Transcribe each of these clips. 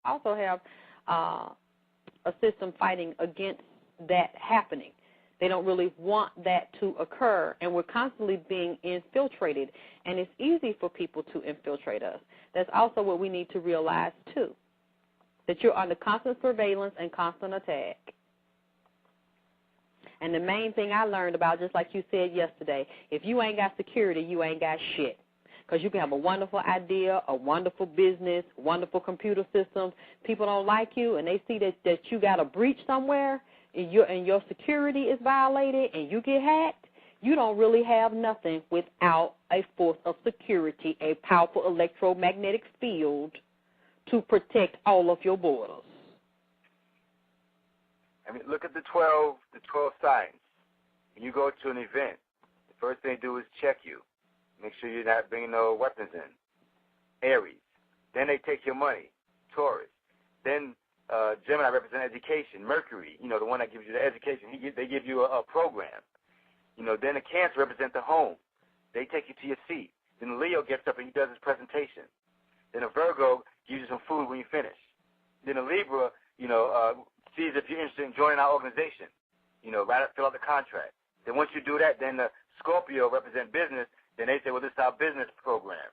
also have a system fighting against that happening. They don't really want that to occur, and we're constantly being infiltrated, and it's easy for people to infiltrate us. That's also what we need to realize, too, that you're under constant surveillance and constant attack. And the main thing I learned about, just like you said yesterday, if you ain't got security, you ain't got shit. Because you can have a wonderful idea, a wonderful business, wonderful computer systems. People don't like you, and they see that you got a breach somewhere, and your security is violated, and you get hacked. You don't really have nothing without a force of security, a powerful electromagnetic field to protect all of your borders. I mean, look at the 12 signs. When you go to an event, the first thing they do is check you. Make sure you're not bringing no weapons in. Aries. Then they take your money. Taurus. Then Gemini represents education. Mercury, the one that gives you the education. They give you a program. Then the Cancer represents the home. They take you to your seat. Then the Leo gets up and he does his presentation. Then a Virgo gives you some food when you finish. Then a Libra, sees if you're interested in joining our organization. Fill out the contract. Then once you do that, then the Scorpio represents business. Then they say, well, this is our business program.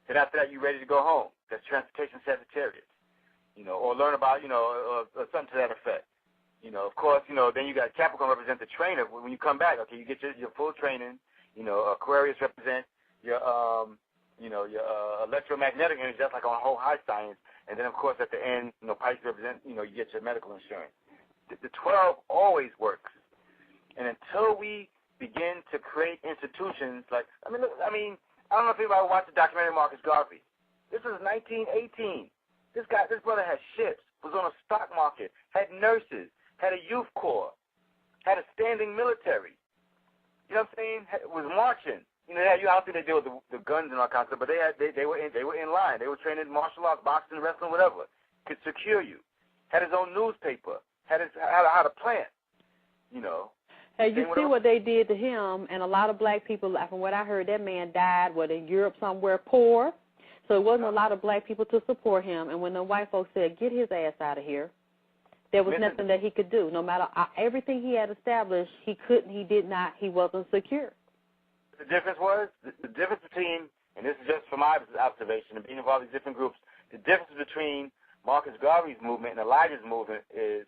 Then after that, you're ready to go home. That's Transportation Sagittarius. Or learn about, or something to that effect. Of course, then you got Capricorn represent the trainer. When you come back, okay, you get your full training. Aquarius represent your electromagnetic energy. That's like on whole high science. And then, of course, at the end, Pisces represent, you get your medical insurance. The 12 always works. And until we begin to create institutions like, I don't know if anybody watched the documentary Marcus Garvey. This is 1918. This brother had ships, was on a stock market, had nurses, had a youth corps, had a standing military. You know what I'm saying? Was marching. I don't think they deal with the guns and all kinds of stuff, but they were in line. They were trained in martial arts, boxing, wrestling, whatever. Could secure you. Had his own newspaper. Had how to plant. Hey, you see what they did to him, and a lot of black people, from what I heard, that man died, in Europe somewhere, poor. So it wasn't a lot of black people to support him. And when the white folks said, get his ass out of here, there was nothing that he could do. No matter everything he had established, he couldn't, he did not, he wasn't secure. The difference was, the difference between, and this is just from my observation and being involved in these different groups, the difference between Marcus Garvey's movement and Elijah's movement is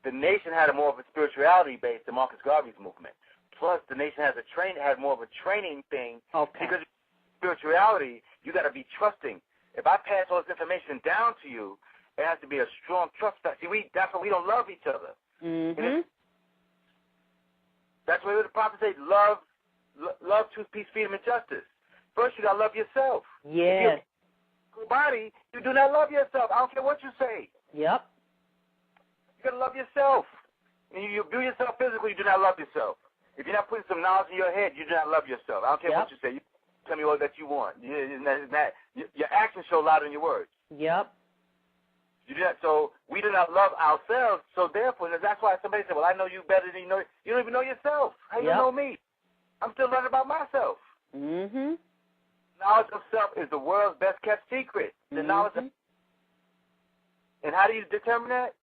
the nation had more of a spirituality base than Marcus Garvey's movement. Plus, the nation had more of a training thing. Okay. Because spirituality, you got to be trusting. If I pass all this information down to you, it has to be a strong trust. See, that's why we don't love each other. Mm-hmm. That's why the prophet says, love, truth, peace, freedom, and justice. First, you got to love yourself. Yes. If you're a body, you do not love yourself. I don't care what you say. Yep. You got to love yourself. And you view yourself physically, you do not love yourself. If you're not putting some knowledge in your head, you do not love yourself. I don't care what you say. You tell me all that you want. Your actions show louder than your words. Yep. You do not, so we do not love ourselves. So therefore, that's why somebody said, well, I know you better than you know. You don't even know yourself. How you know me? I'm still learning about myself. Mm-hmm. Knowledge of self is the world's best kept secret. The knowledge of, and how do you determine that?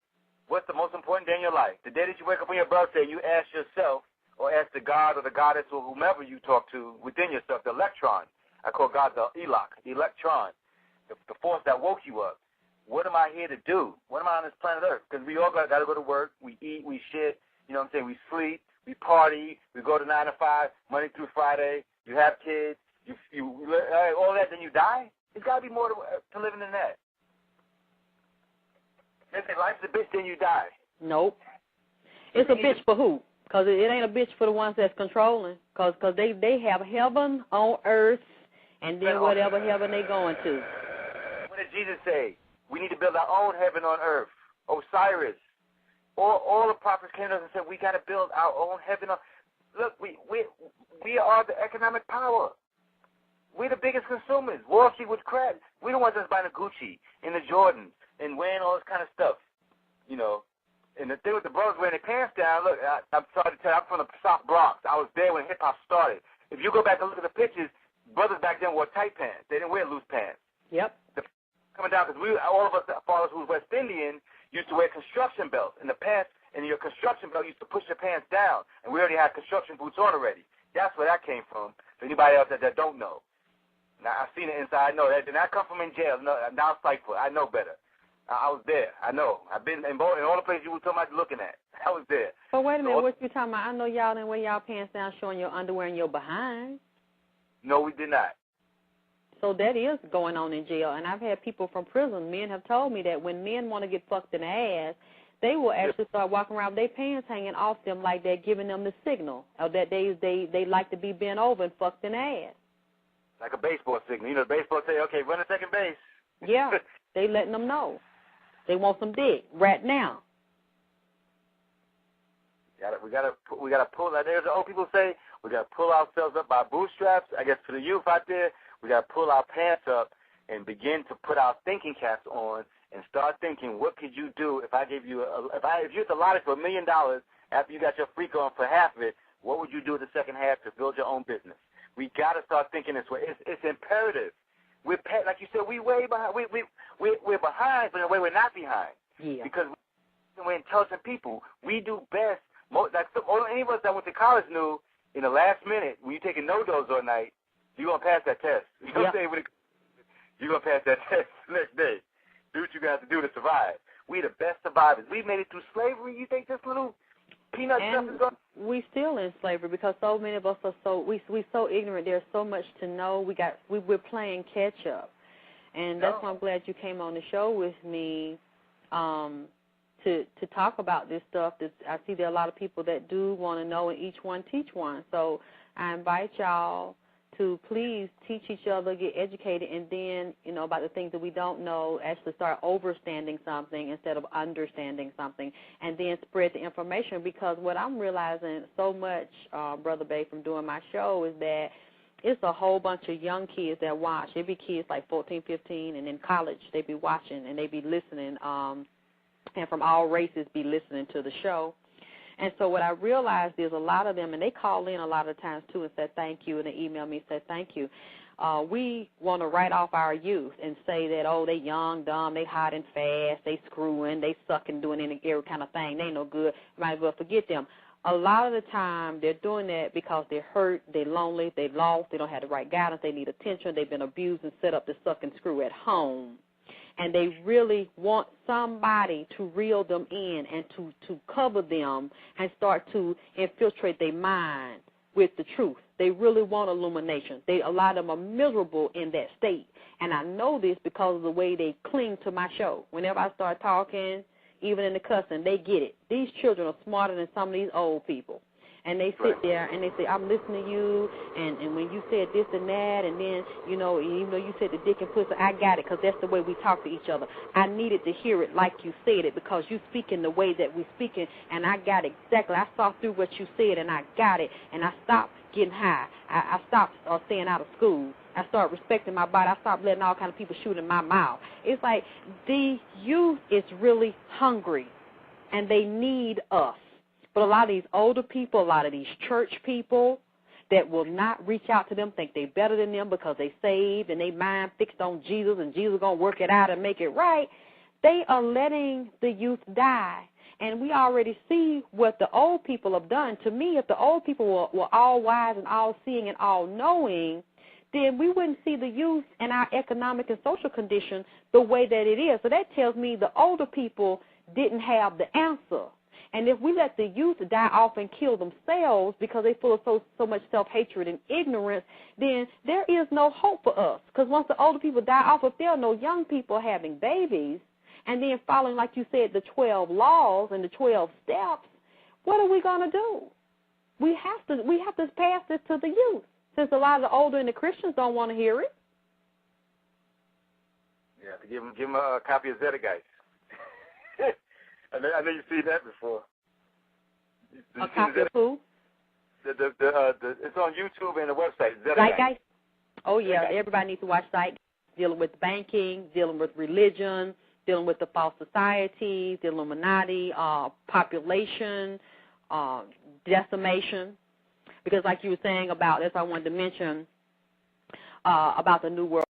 What's the most important day in your life? The day that you wake up on your birthday and you ask yourself, or ask the God or the goddess or whomever you talk to within yourself, the electron. I call God the Elok, the electron, the force that woke you up. What am I here to do? What am I on this planet Earth? Because we all got to go to work. We eat, we shit. You know what I'm saying? We sleep, we party, we go to 9 to 5, Monday through Friday. You have kids, you all that, then you die? There's got to be more to living than that. They say life's a bitch, then you die. Nope. It's a bitch for who? Because it ain't a bitch for the ones that's controlling. Because they have heaven on earth, and then whatever heaven they going to. What did Jesus say? We need to build our own heaven on earth. Osiris. All the prophets came to us and said, we got to build our own heaven on. Look, we are the economic power. We're the biggest consumers. Wall Street was crack. We're the ones that's buying the Gucci and the Jordans and wearing all this kind of stuff, And the thing with the brothers wearing their pants down, look, I'm sorry to tell you, I'm from the South Bronx. I was there when hip-hop started. If you go back and look at the pictures, brothers back then wore tight pants. They didn't wear loose pants. Yep. coming down, because all of us, fathers who's West Indian, used to wear construction belts. In the past, and your construction belt used to push your pants down, and we already had construction boots on already. That's where that came from, for anybody else that don't know. Now, I've seen it inside. I know. That did not come from in jail. No, now it's like, I know better. I was there. I know. I've been in all the places you were talking about looking at. I was there. But wait a minute, what you talking about? I know y'all didn't wear y'all pants down showing your underwear and your behind. No, we did not. So that is going on in jail. And I've had people from prison, men have told me that when men want to get fucked in the ass, they will actually start walking around with their pants hanging off them like they're giving them the signal, or that they like to be bent over and fucked in the ass. Like a baseball signal. You know, the baseball say, okay, run to second base. Yeah, they letting them know. They want some dick right now. We gotta pull. Like there's the old people say, we gotta pull ourselves up by bootstraps. I guess for the youth out there, we gotta pull our pants up and begin to put our thinking caps on and start thinking, what could you do if I gave you if you hit the lottery for $1 million after you got your freak on for half of it? What would you do with the second half to build your own business? We gotta start thinking this way. It's imperative. We're like you said, we're way behind. We're behind, but in a way we're not behind. Yeah. Because we're intelligent people. We do best. Any of us that went to college knew in the last minute when you're taking no-dos all night, you're gonna pass that test. You know what I'm saying? You're gonna pass that test the next day. Do what you got to do to survive. We're the best survivors. We made it through slavery. You think this little peanut stuff is going? We still in slavery because so many of us are we so ignorant. There's so much to know. We're playing catch up, and that's why I'm glad you came on the show with me to talk about this stuff. I see there are a lot of people that do want to know, and each one teach one. So I invite y'all to please teach each other, get educated, and then, about the things that we don't know, actually start overstanding something instead of understanding something, and then spread the information. Because what I'm realizing so much, Brother Bay, from doing my show is that it's a whole bunch of young kids that watch. They be kids like 14, 15, and in college they be watching and they be listening, and from all races be listening to the show. And so what I realized is a lot of them, and they call in a lot of times too and say thank you, and they email me and say thank you. We want to write off our youth and say that, they young, dumb, they hot and fast, they screwing, they sucking, doing every kind of thing. They ain't no good. Might as well forget them. A lot of the time they're doing that because they're hurt, they're lonely, they're lost, they don't have the right guidance, they need attention, they've been abused and set up to suck and screw at home. And they really want somebody to reel them in and to cover them and start to infiltrate their mind with the truth. They really want illumination. A lot of them are miserable in that state. And I know this because of the way they cling to my show. Whenever I start talking, even in the cussing, they get it. These children are smarter than some of these old people. And they sit there and they say, I'm listening to you, and when you said this and that, and then, even though you said the dick and pussy, I got it because that's the way we talk to each other. I needed to hear it like you said it because you speak in the way that we speak in, and I got it exactly. I saw through what you said, and I got it, and I stopped getting high. I stopped staying out of school. I started respecting my body. I stopped letting all kind of people shoot in my mouth. It's like the youth is really hungry, and they need us. But a lot of these older people, a lot of these church people that will not reach out to them, think they're better than them because they saved and they mind fixed on Jesus and Jesus going to work it out and make it right, they are letting the youth die. And we already see what the old people have done. To me, if the old people were all wise and all seeing and all knowing, then we wouldn't see the youth and our economic and social condition the way that it is. So that tells me the older people didn't have the answer. And if we let the youth die off and kill themselves because they feel so much self-hatred and ignorance, then there is no hope for us. Because once the older people die off, if there are no young people having babies and then following, like you said, the 12 laws and the 12 steps, what are we going to do? We have to pass this to the youth, since a lot of the older and the Christians don't want to hear it. Yeah, to give them a copy of Zedekiah. I know you've seen that before. A copy of who? It's on YouTube and the website. Zeitgeist? Oh, yeah. Everybody needs to watch Zeitgeist. Dealing with banking, dealing with religion, dealing with the false societies, the Illuminati, population, decimation. Because like you were saying about, as I wanted to mention, about the New World